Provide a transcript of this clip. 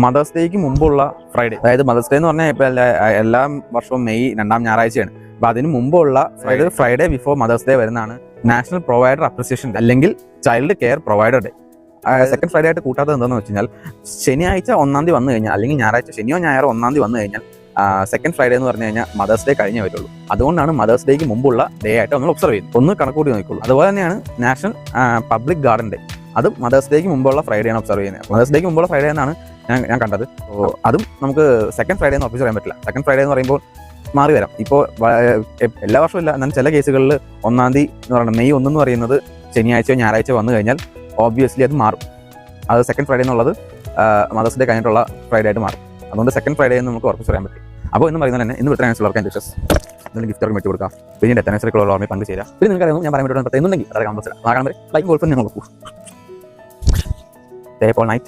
Mothers ഡേക്ക് മുമ്പുള്ള Friday, അതായത് mothers day എന്ന് പറഞ്ഞാൽ ഇപ്പോൾ എല്ലാ വർഷവും മെയ് 2ാം ഞായറാഴ്ചയാണ്. അപ്പോൾ അതിന് മുമ്പുള്ള ഫ്രൈഡേ ബിഫോർ മദേഴ്സ് ഡേ വരുന്നതാണ് നാഷണൽ പ്രൊവൈഡർ അപ്രിസിയേഷൻ ഡേ അല്ലെങ്കിൽ child care provider day. Second Friday ആയിട്ട് കൂട്ടാത്തത് എന്താണെന്ന് വെച്ച് കഴിഞ്ഞാൽ ശനിയാഴ്ച 1-ാം തീയതി വന്നു കഴിഞ്ഞാൽ, അല്ലെങ്കിൽ ഞായറാഴ്ച ശനിയോ ഞായറോ 1-ാം തീയതി വന്നു കഴിഞ്ഞാൽ സെക്കൻഡ് ഫ്രൈഡേ എന്ന് പറഞ്ഞു കഴിഞ്ഞാൽ മദേഴ്സ് ഡേ കഴിഞ്ഞേ വരുള്ളൂ. അതുകൊണ്ടാണ് മദേഴ്സ് ഡേക്ക് മുമ്പുള്ള ഡേ ആയിട്ട് നമ്മൾ ഒബ്സർവ് ചെയ്യുന്നത്. ഒന്ന് കണക്കൂട്ടി നോക്കിയുള്ളൂ. അതുപോലെ തന്നെയാണ് നാഷണൽ പബ്ലിക് ഗാർഡൻ ഡേ. അതും മദേഴ്സ് ഡേക്ക് മുമ്പുള്ള ഫ്രൈഡേ ആണ് ഒബ്സർവ് ചെയ്യുന്നത്. മദേഴ്സ് ഡേക്ക് മുമ്പുള്ള ഫ്രൈഡേ എന്നാണ് ഞാൻ കണ്ടത്. അതും നമുക്ക് ശനിയാഴ്ച ഫ്രൈഡേ എന്ന് ഒബ്സർവ് ചെയ്യാൻ പറ്റില്ല. സെക്കൻഡ് ഫ്രൈഡേ എന്ന് പറയുമ്പോൾ മാറി വരാം. ഇപ്പോൾ എല്ലാ വർഷവും ഇല്ല, എന്നാൽ ചില കേസുകളിൽ 1-ാം തീയതി എന്ന് പറയുന്നത് മെയ് 1 എന്ന് പറയുന്നത് ശനിയാഴ്ചയോ ഞായറാഴ്ച വന്നു കഴിഞ്ഞാൽ ഓബ്വിയസ്ലി അത് മാറും. അത് സെക്കൻഡ് ഫ്രൈഡേ എന്നുള്ളത് മദേഴ്സ് ഡേ കഴിഞ്ഞിട്ടുള്ള ഫ്രൈഡേ ആയിട്ട് മാറും. അതുകൊണ്ട് സെക്കൻഡ് ഫ്രൈഡേ എന്ന് നമുക്ക് ഉറപ്പിച്ച് പറയാൻ പറ്റും. അപ്പോൾ എന്ന് പറയുന്നത് തന്നെ ഇന്ന് വിളിച്ചാൽ വിഷസ് എന്തെങ്കിലും ഗിഫ്റ്റ് വെച്ച് കൊടുക്കാം. പിന്നെ ഡെറ്റനേഴ്സിലുള്ള ഓർമ്മ പങ്കുചേരാം. പിന്നെ നിങ്ങൾക്ക് അറിയാം ഞാൻ പറയാൻ പറ്റുന്ന എന്നുണ്ടെങ്കിൽ അത് കാണുമ്പോൾ ലൈക്ക് ഗോൾഫ് ഞങ്ങൾ നോക്കൂ. Stay up all night.